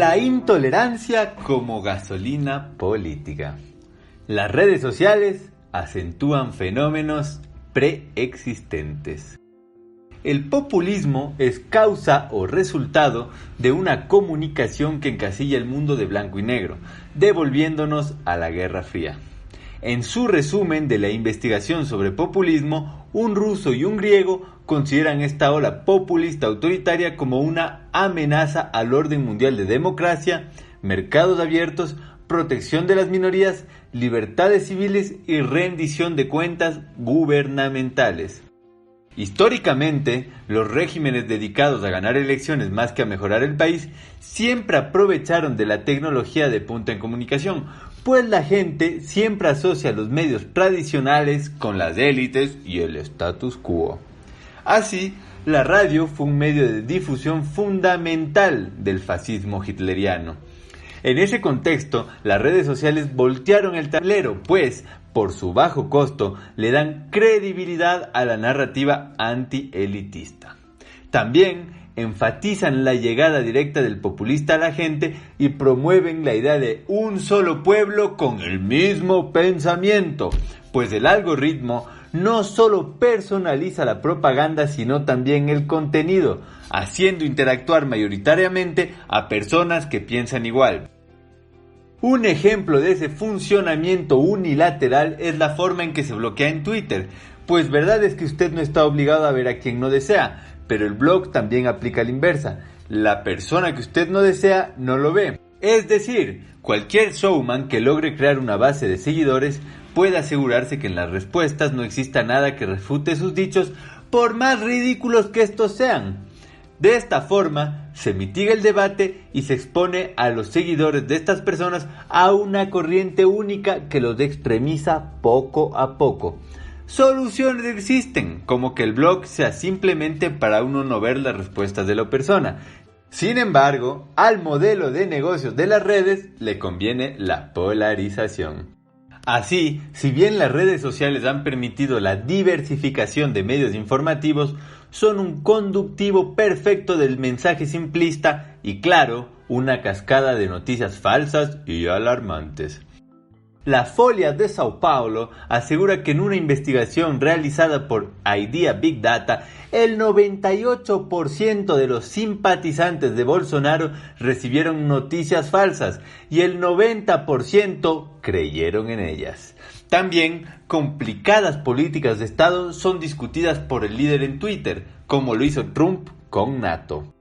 La intolerancia como gasolina política. Las redes sociales acentúan fenómenos preexistentes. El populismo es causa o resultado de una comunicación que encasilla el mundo de blanco y negro, devolviéndonos a la Guerra Fría. En su resumen de la investigación sobre populismo, un ruso y un griego consideran esta ola populista autoritaria como una amenaza al orden mundial de democracia, mercados abiertos, protección de las minorías, libertades civiles y rendición de cuentas gubernamentales. Históricamente, los regímenes dedicados a ganar elecciones más que a mejorar el país siempre aprovecharon de la tecnología de punta en comunicación, pues la gente siempre asocia los medios tradicionales con las élites y el status quo. Así, la radio fue un medio de difusión fundamental del fascismo hitleriano. En ese contexto, las redes sociales voltearon el tablero, pues, por su bajo costo, le dan credibilidad a la narrativa anti-elitista. También enfatizan la llegada directa del populista a la gente y promueven la idea de un solo pueblo con el mismo pensamiento, pues el algoritmo no solo personaliza la propaganda, sino también el contenido, haciendo interactuar mayoritariamente a personas que piensan igual. Un ejemplo de ese funcionamiento unilateral es la forma en que se bloquea en Twitter, pues verdad es que usted no está obligado a ver a quien no desea, pero el blog también aplica a la inversa. La persona que usted no desea no lo ve. Es decir, cualquier showman que logre crear una base de seguidores puede asegurarse que en las respuestas no exista nada que refute sus dichos, por más ridículos que estos sean. De esta forma, se mitiga el debate y se expone a los seguidores de estas personas a una corriente única que los extremiza poco a poco. Soluciones existen, como que el blog sea simplemente para uno no ver las respuestas de la persona. Sin embargo, al modelo de negocios de las redes le conviene la polarización. Así, si bien las redes sociales han permitido la diversificación de medios informativos, son un conductivo perfecto del mensaje simplista y, claro, una cascada de noticias falsas y alarmantes. La Folha de Sao Paulo asegura que en una investigación realizada por Idea Big Data, el 98% de los simpatizantes de Bolsonaro recibieron noticias falsas y el 90% creyeron en ellas. También, complicadas políticas de Estado son discutidas por el líder en Twitter, como lo hizo Trump con NATO.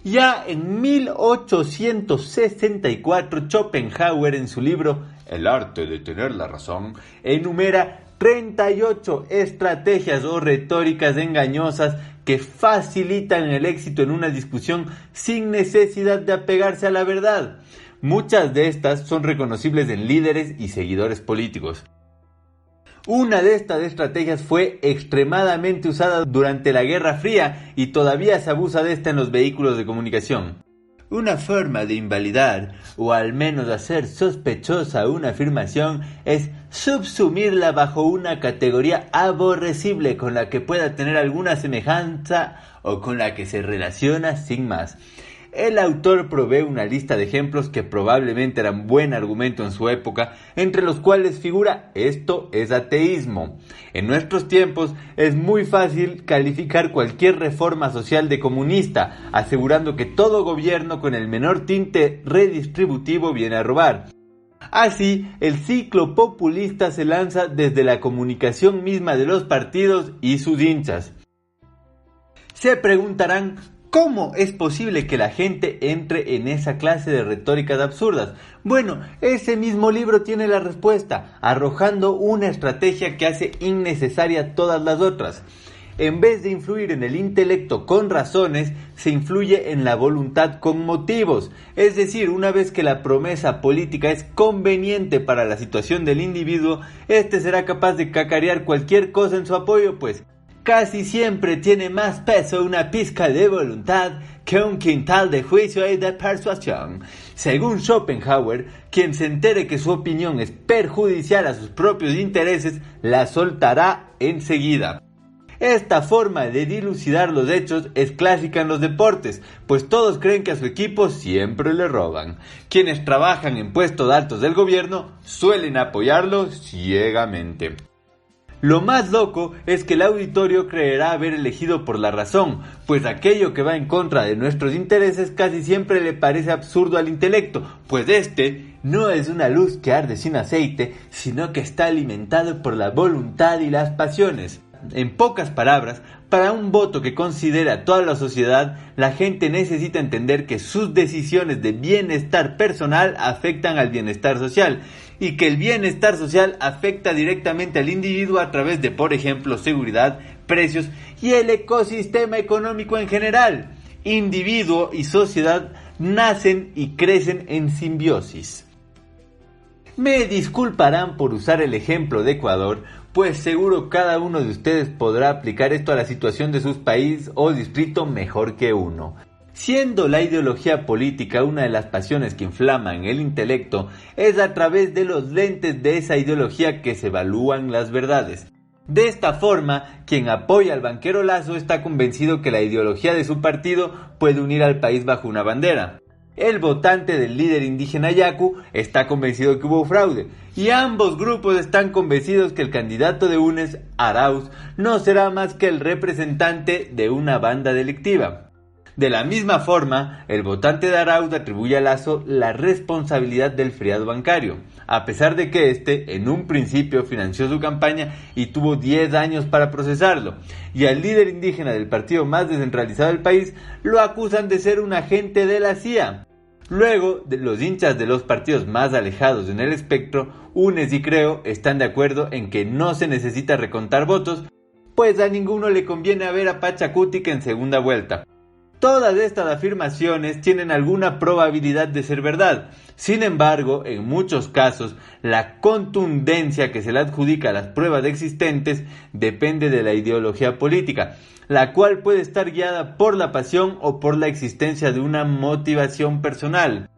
Ya en 1864, Schopenhauer, en su libro El arte de tener la razón, enumera 38 estrategias o retóricas engañosas que facilitan el éxito en una discusión sin necesidad de apegarse a la verdad. Muchas de estas son reconocibles en líderes y seguidores políticos. Una de estas estrategias fue extremadamente usada durante la Guerra Fría y todavía se abusa de esta en los vehículos de comunicación. Una forma de invalidar o al menos hacer sospechosa una afirmación es subsumirla bajo una categoría aborrecible con la que pueda tener alguna semejanza o con la que se relaciona sin más. El autor provee una lista de ejemplos que probablemente eran buen argumento en su época, entre los cuales figura esto es ateísmo. En nuestros tiempos es muy fácil calificar cualquier reforma social de comunista, asegurando que todo gobierno con el menor tinte redistributivo viene a robar. Así, el ciclo populista se lanza desde la comunicación misma de los partidos y sus hinchas. Se preguntarán, ¿cómo es posible que la gente entre en esa clase de retóricas absurdas? Bueno, ese mismo libro tiene la respuesta, arrojando una estrategia que hace innecesaria todas las otras. En vez de influir en el intelecto con razones, se influye en la voluntad con motivos. Es decir, una vez que la promesa política es conveniente para la situación del individuo, este será capaz de cacarear cualquier cosa en su apoyo, pues casi siempre tiene más peso una pizca de voluntad que un quintal de juicio y de persuasión. Según Schopenhauer, quien se entere que su opinión es perjudicial a sus propios intereses, la soltará enseguida. Esta forma de dilucidar los hechos es clásica en los deportes, pues todos creen que a su equipo siempre le roban. Quienes trabajan en puestos altos del gobierno suelen apoyarlo ciegamente. Lo más loco es que el auditorio creerá haber elegido por la razón, pues aquello que va en contra de nuestros intereses casi siempre le parece absurdo al intelecto, pues este no es una luz que arde sin aceite, sino que está alimentado por la voluntad y las pasiones. En pocas palabras, para un voto que considera a toda la sociedad, la gente necesita entender que sus decisiones de bienestar personal afectan al bienestar social, y que el bienestar social afecta directamente al individuo a través de, por ejemplo, seguridad, precios y el ecosistema económico en general. Individuo y sociedad nacen y crecen en simbiosis. Me disculparán por usar el ejemplo de Ecuador, pues seguro cada uno de ustedes podrá aplicar esto a la situación de su país o distrito mejor que uno. Siendo la ideología política una de las pasiones que inflaman el intelecto, es a través de los lentes de esa ideología que se evalúan las verdades. De esta forma, quien apoya al banquero Lazo está convencido que la ideología de su partido puede unir al país bajo una bandera. El votante del líder indígena Yacu está convencido que hubo fraude, y ambos grupos están convencidos que el candidato de UNES, Arauz, no será más que el representante de una banda delictiva. De la misma forma, el votante de Arauz atribuye a Lazo la responsabilidad del friado bancario, a pesar de que éste en un principio financió su campaña y tuvo 10 años para procesarlo, y al líder indígena del partido más descentralizado del país lo acusan de ser un agente de la CIA. Luego, los hinchas de los partidos más alejados en el espectro, UNES y Creo, están de acuerdo en que no se necesita recontar votos, pues a ninguno le conviene ver a Pachacutic en segunda vuelta. Todas estas afirmaciones tienen alguna probabilidad de ser verdad. Sin embargo, en muchos casos, la contundencia que se le adjudica a las pruebas existentes depende de la ideología política, la cual puede estar guiada por la pasión o por la existencia de una motivación personal.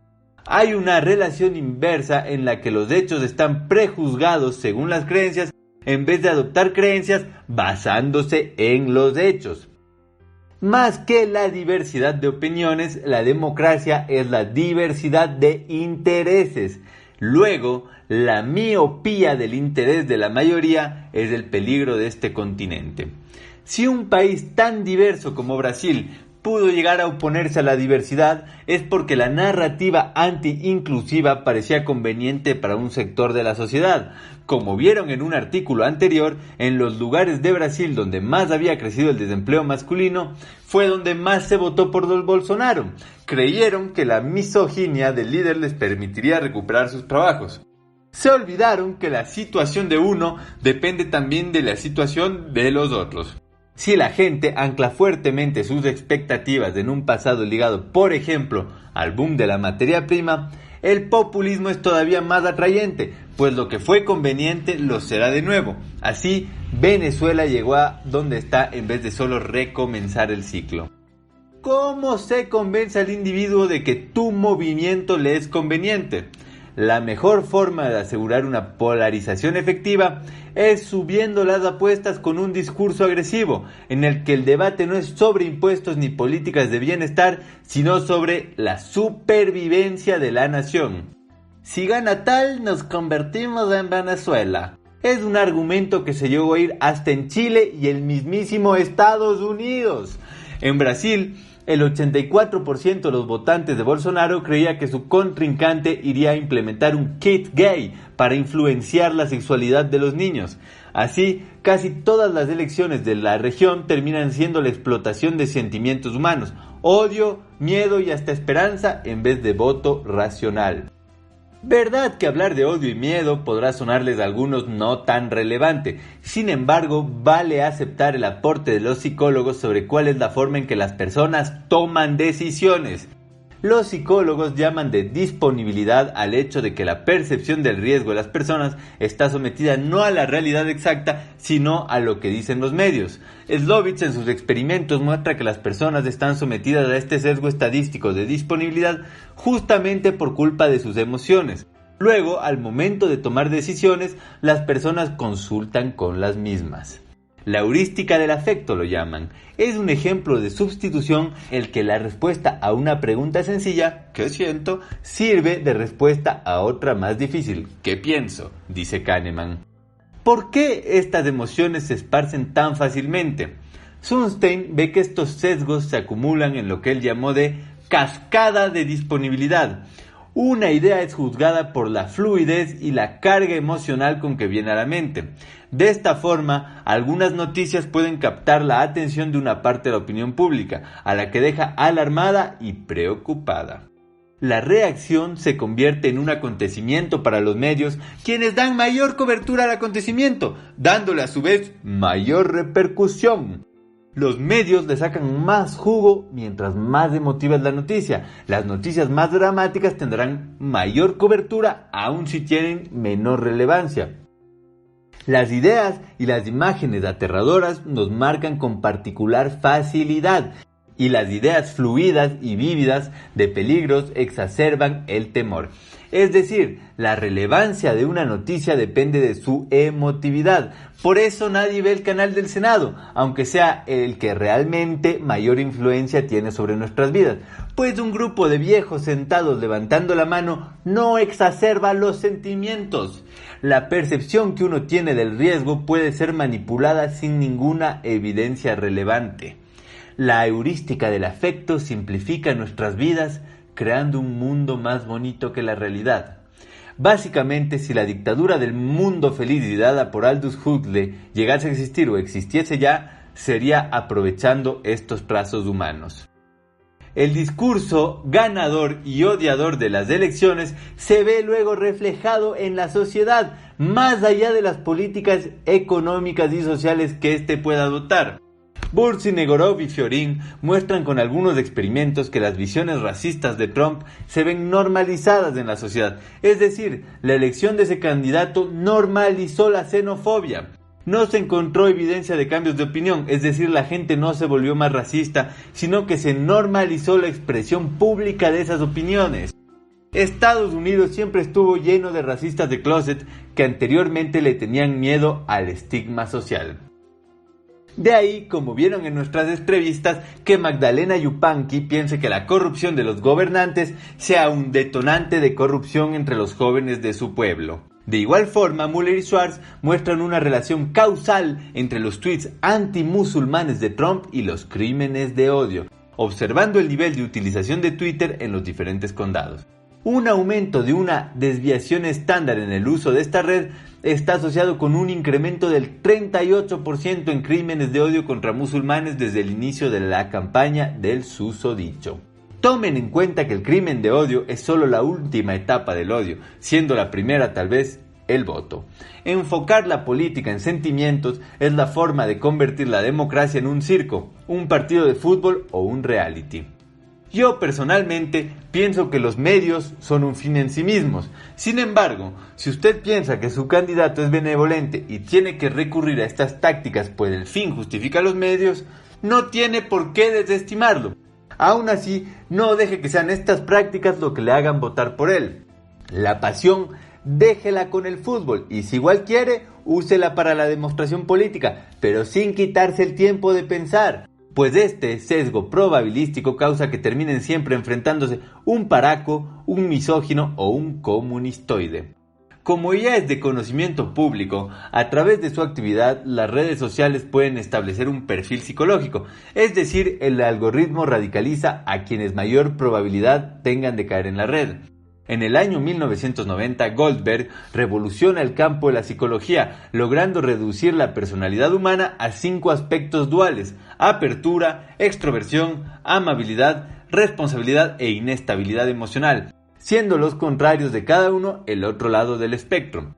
Hay una relación inversa en la que los hechos están prejuzgados según las creencias, en vez de adoptar creencias basándose en los hechos. Más que la diversidad de opiniones, la democracia es la diversidad de intereses. Luego, la miopía del interés de la mayoría es el peligro de este continente. Si un país tan diverso como Brasil pudo llegar a oponerse a la diversidad, es porque la narrativa anti-inclusiva parecía conveniente para un sector de la sociedad. Como vieron en un artículo anterior, en los lugares de Brasil donde más había crecido el desempleo masculino, fue donde más se votó por Bolsonaro. Creyeron que la misoginia del líder les permitiría recuperar sus trabajos. Se olvidaron que la situación de uno depende también de la situación de los otros. Si la gente ancla fuertemente sus expectativas en un pasado ligado, por ejemplo, al boom de la materia prima, el populismo es todavía más atrayente, pues lo que fue conveniente lo será de nuevo. Así, Venezuela llegó a donde está en vez de solo recomenzar el ciclo. ¿Cómo se convence al individuo de que tu movimiento le es conveniente? La mejor forma de asegurar una polarización efectiva es subiendo las apuestas con un discurso agresivo, en el que el debate no es sobre impuestos ni políticas de bienestar, sino sobre la supervivencia de la nación. Si gana tal, nos convertimos en Venezuela. Es un argumento que se llegó a oír hasta en Chile y el mismísimo Estados Unidos. En Brasil, el 84% de los votantes de Bolsonaro creía que su contrincante iría a implementar un kit gay para influenciar la sexualidad de los niños. Así, casi todas las elecciones de la región terminan siendo la explotación de sentimientos humanos, odio, miedo y hasta esperanza en vez de voto racional. Verdad que hablar de odio y miedo podrá sonarles a algunos no tan relevante. Sin embargo, vale aceptar el aporte de los psicólogos sobre cuál es la forma en que las personas toman decisiones. Los psicólogos llaman de disponibilidad al hecho de que la percepción del riesgo de las personas está sometida no a la realidad exacta, sino a lo que dicen los medios. Slovic en sus experimentos muestra que las personas están sometidas a este sesgo estadístico de disponibilidad justamente por culpa de sus emociones. Luego, al momento de tomar decisiones, las personas consultan con las mismas. La heurística del afecto lo llaman. Es un ejemplo de sustitución el que la respuesta a una pregunta sencilla, ¿qué siento?, sirve de respuesta a otra más difícil, ¿qué pienso?, dice Kahneman. ¿Por qué estas emociones se esparcen tan fácilmente? Sunstein ve que estos sesgos se acumulan en lo que él llamó de cascada de disponibilidad. Una idea es juzgada por la fluidez y la carga emocional con que viene a la mente. De esta forma, algunas noticias pueden captar la atención de una parte de la opinión pública, a la que deja alarmada y preocupada. La reacción se convierte en un acontecimiento para los medios, quienes dan mayor cobertura al acontecimiento, dándole a su vez mayor repercusión. Los medios le sacan más jugo mientras más emotiva es la noticia. Las noticias más dramáticas tendrán mayor cobertura, aun si tienen menor relevancia. Las ideas y las imágenes aterradoras nos marcan con particular facilidad, y las ideas fluidas y vívidas de peligros exacerban el temor. Es decir, la relevancia de una noticia depende de su emotividad. Por eso nadie ve el canal del Senado, aunque sea el que realmente mayor influencia tiene sobre nuestras vidas. Pues un grupo de viejos sentados levantando la mano no exacerba los sentimientos. La percepción que uno tiene del riesgo puede ser manipulada sin ninguna evidencia relevante. La heurística del afecto simplifica nuestras vidas, creando un mundo más bonito que la realidad. Básicamente, si la dictadura del mundo feliz dada por Aldous Huxley llegase a existir o existiese ya, sería aprovechando estos trazos humanos. El discurso ganador y odiador de las elecciones se ve luego reflejado en la sociedad, más allá de las políticas económicas y sociales que éste pueda adoptar. Bursi, Negorov y Fiorin muestran con algunos experimentos que las visiones racistas de Trump se ven normalizadas en la sociedad. Es decir, la elección de ese candidato normalizó la xenofobia. No se encontró evidencia de cambios de opinión, es decir, la gente no se volvió más racista, sino que se normalizó la expresión pública de esas opiniones. Estados Unidos siempre estuvo lleno de racistas de closet que anteriormente le tenían miedo al estigma social. De ahí, como vieron en nuestras entrevistas, que Magdalena Yupanqui piense que la corrupción de los gobernantes sea un detonante de corrupción entre los jóvenes de su pueblo. De igual forma, Mueller y Schwartz muestran una relación causal entre los tweets antimusulmanes de Trump y los crímenes de odio, observando el nivel de utilización de Twitter en los diferentes condados. Un aumento de una desviación estándar en el uso de esta red está asociado con un incremento del 38% en crímenes de odio contra musulmanes desde el inicio de la campaña del susodicho. Tomen en cuenta que el crimen de odio es solo la última etapa del odio, siendo la primera tal vez el voto. Enfocar la política en sentimientos es la forma de convertir la democracia en un circo, un partido de fútbol o un reality. Yo personalmente pienso que los medios son un fin en sí mismos. Sin embargo, si usted piensa que su candidato es benevolente y tiene que recurrir a estas tácticas pues el fin justifica los medios, no tiene por qué desestimarlo. Aún así, no deje que sean estas prácticas lo que le hagan votar por él. La pasión, déjela con el fútbol y si igual quiere, úsela para la demostración política, pero sin quitarse el tiempo de pensar. Pues este sesgo probabilístico causa que terminen siempre enfrentándose un paraco, un misógino o un comunistoide. Como ya es de conocimiento público, a través de su actividad las redes sociales pueden establecer un perfil psicológico, es decir, el algoritmo radicaliza a quienes mayor probabilidad tengan de caer en la red. En el año 1990, Goldberg revoluciona el campo de la psicología, logrando reducir la personalidad humana a 5 aspectos duales: apertura, extroversión, amabilidad, responsabilidad e inestabilidad emocional, siendo los contrarios de cada uno el otro lado del espectro.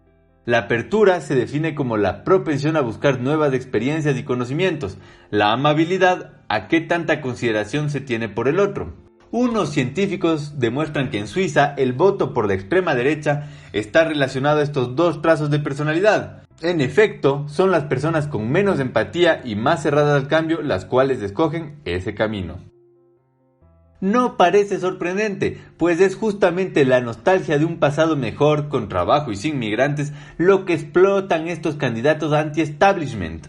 La apertura se define como la propensión a buscar nuevas experiencias y conocimientos, la amabilidad a qué tanta consideración se tiene por el otro. Unos científicos demuestran que en Suiza el voto por la extrema derecha está relacionado a estos dos trazos de personalidad. En efecto, son las personas con menos empatía y más cerradas al cambio las cuales escogen ese camino. No parece sorprendente, pues es justamente la nostalgia de un pasado mejor, con trabajo y sin migrantes, lo que explotan estos candidatos anti-establishment.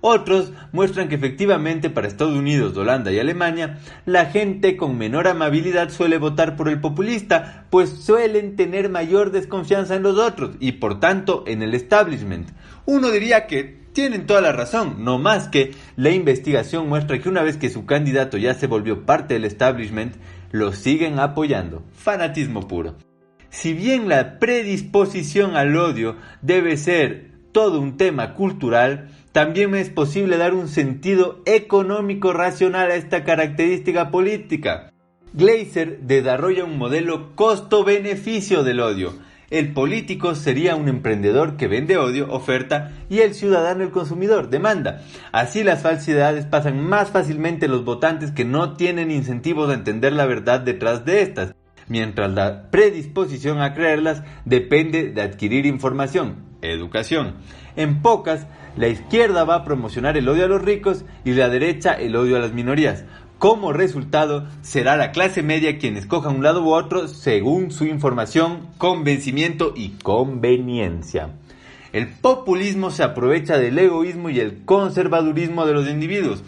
Otros muestran que efectivamente para Estados Unidos, Holanda y Alemania, la gente con menor amabilidad suele votar por el populista, pues suelen tener mayor desconfianza en los otros y por tanto en el establishment. Uno diría que tienen toda la razón, no más que la investigación muestra que una vez que su candidato ya se volvió parte del establishment, lo siguen apoyando. Fanatismo puro. Si bien la predisposición al odio debe ser todo un tema cultural, también es posible dar un sentido económico racional a esta característica política. Gleiser desarrolla un modelo costo-beneficio del odio. El político sería un emprendedor que vende odio, oferta, y el ciudadano, el consumidor, demanda. Así las falsedades pasan más fácilmente a los votantes que no tienen incentivos a entender la verdad detrás de estas, mientras la predisposición a creerlas depende de adquirir información, educación. En pocas, la izquierda va a promocionar el odio a los ricos y la derecha el odio a las minorías. Como resultado, será la clase media quien escoja un lado u otro según su información, convencimiento y conveniencia. El populismo se aprovecha del egoísmo y el conservadurismo de los individuos.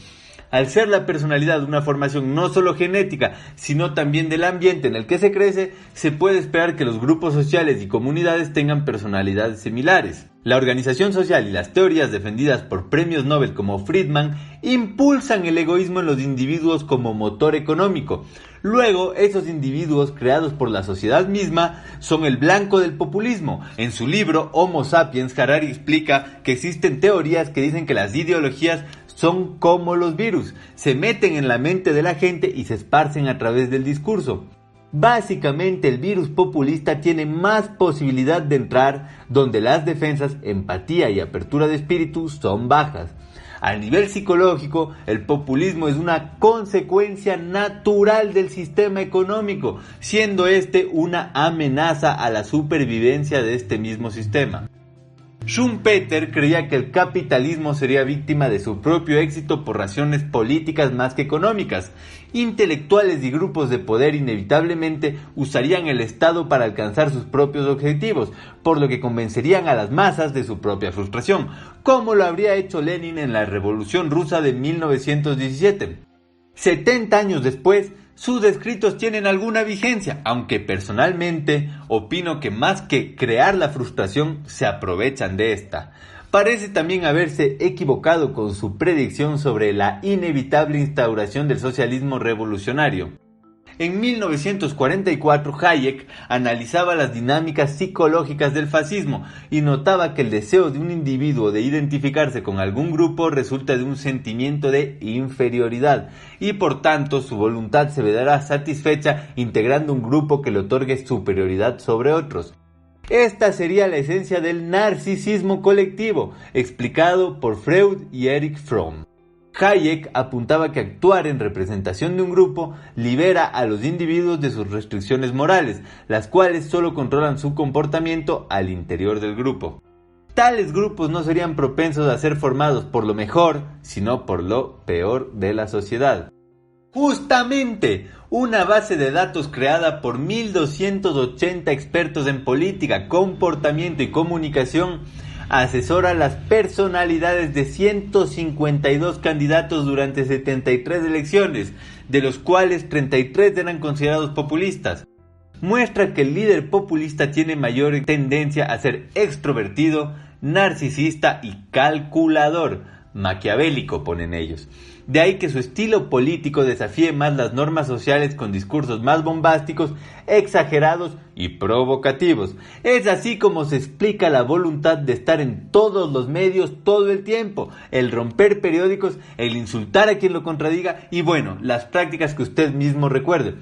Al ser la personalidad una formación no solo genética, sino también del ambiente en el que se crece, se puede esperar que los grupos sociales y comunidades tengan personalidades similares. La organización social y las teorías defendidas por premios Nobel como Friedman impulsan el egoísmo en los individuos como motor económico. Luego, esos individuos creados por la sociedad misma son el blanco del populismo. En su libro Homo Sapiens, Harari explica que existen teorías que dicen que las ideologías son como los virus, se meten en la mente de la gente y se esparcen a través del discurso. Básicamente el virus populista tiene más posibilidad de entrar donde las defensas, empatía y apertura de espíritu son bajas. A nivel psicológico, el populismo es una consecuencia natural del sistema económico, siendo este una amenaza a la supervivencia de este mismo sistema. Schumpeter creía que el capitalismo sería víctima de su propio éxito por razones políticas más que económicas. Intelectuales y grupos de poder inevitablemente usarían el Estado para alcanzar sus propios objetivos, por lo que convencerían a las masas de su propia frustración, como lo habría hecho Lenin en la Revolución Rusa de 1917. 70 años después, sus escritos tienen alguna vigencia, aunque personalmente opino que más que crear la frustración, se aprovechan de esta. Parece también haberse equivocado con su predicción sobre la inevitable instauración del socialismo revolucionario. En 1944, Hayek analizaba las dinámicas psicológicas del fascismo y notaba que el deseo de un individuo de identificarse con algún grupo resulta de un sentimiento de inferioridad y por tanto su voluntad se verá satisfecha integrando un grupo que le otorgue superioridad sobre otros. Esta sería la esencia del narcisismo colectivo, explicado por Freud y Erich Fromm. Hayek apuntaba que actuar en representación de un grupo libera a los individuos de sus restricciones morales, las cuales solo controlan su comportamiento al interior del grupo. Tales grupos no serían propensos a ser formados por lo mejor, sino por lo peor de la sociedad. Justamente, una base de datos creada por 1.280 expertos en política, comportamiento y comunicación asesora las personalidades de 152 candidatos durante 73 elecciones, de los cuales 33 eran considerados populistas. Muestra que el líder populista tiene mayor tendencia a ser extrovertido, narcisista y calculador, maquiavélico ponen ellos. De ahí que su estilo político desafíe más las normas sociales con discursos más bombásticos, exagerados y provocativos. Es así como se explica la voluntad de estar en todos los medios todo el tiempo, el romper periódicos, el insultar a quien lo contradiga y bueno, las prácticas que usted mismo recuerde.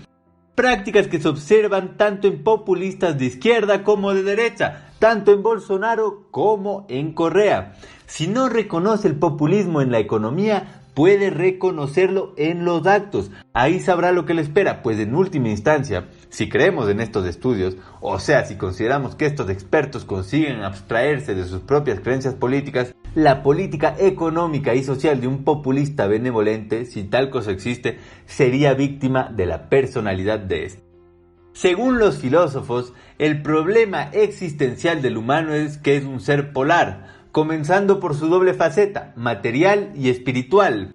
Prácticas que se observan tanto en populistas de izquierda como de derecha, tanto en Bolsonaro como en Correa. Si no reconoce el populismo en la economía, puede reconocerlo en los actos. Ahí sabrá lo que le espera, pues en última instancia, si creemos en estos estudios, o sea, si consideramos que estos expertos consiguen abstraerse de sus propias creencias políticas, la política económica y social de un populista benevolente, si tal cosa existe, sería víctima de la personalidad de este. Según los filósofos, el problema existencial del humano es que es un ser polar, comenzando por su doble faceta, material y espiritual.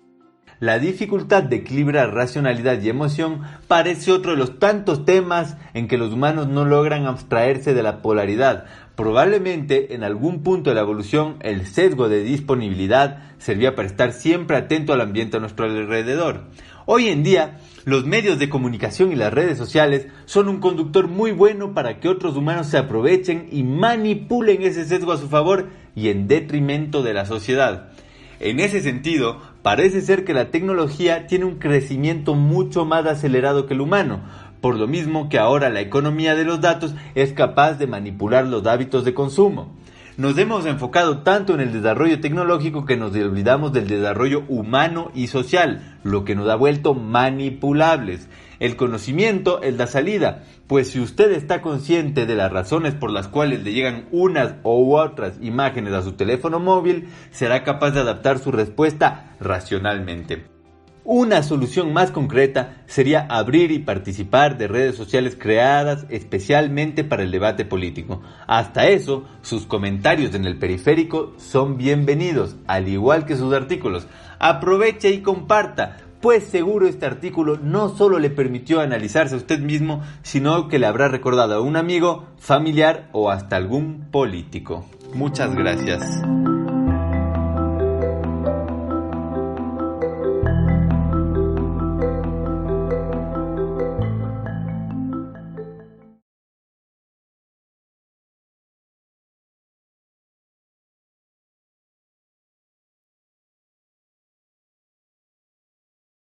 La dificultad de equilibrar racionalidad y emoción parece otro de los tantos temas en que los humanos no logran abstraerse de la polaridad. Probablemente en algún punto de la evolución el sesgo de disponibilidad servía para estar siempre atento al ambiente a nuestro alrededor. Hoy en día, los medios de comunicación y las redes sociales son un conductor muy bueno para que otros humanos se aprovechen y manipulen ese sesgo a su favor y en detrimento de la sociedad. En ese sentido, parece ser que la tecnología tiene un crecimiento mucho más acelerado que el humano, por lo mismo que ahora la economía de los datos es capaz de manipular los hábitos de consumo. Nos hemos enfocado tanto en el desarrollo tecnológico que nos olvidamos del desarrollo humano y social, lo que nos ha vuelto manipulables. El conocimiento es la salida, pues si usted está consciente de las razones por las cuales le llegan unas u otras imágenes a su teléfono móvil, será capaz de adaptar su respuesta racionalmente. Una solución más concreta sería abrir y participar de redes sociales creadas especialmente para el debate político. Hasta eso, sus comentarios en el periférico son bienvenidos, al igual que sus artículos. Aproveche y comparta, pues seguro este artículo no solo le permitió analizarse a usted mismo, sino que le habrá recordado a un amigo, familiar o hasta algún político. Muchas gracias.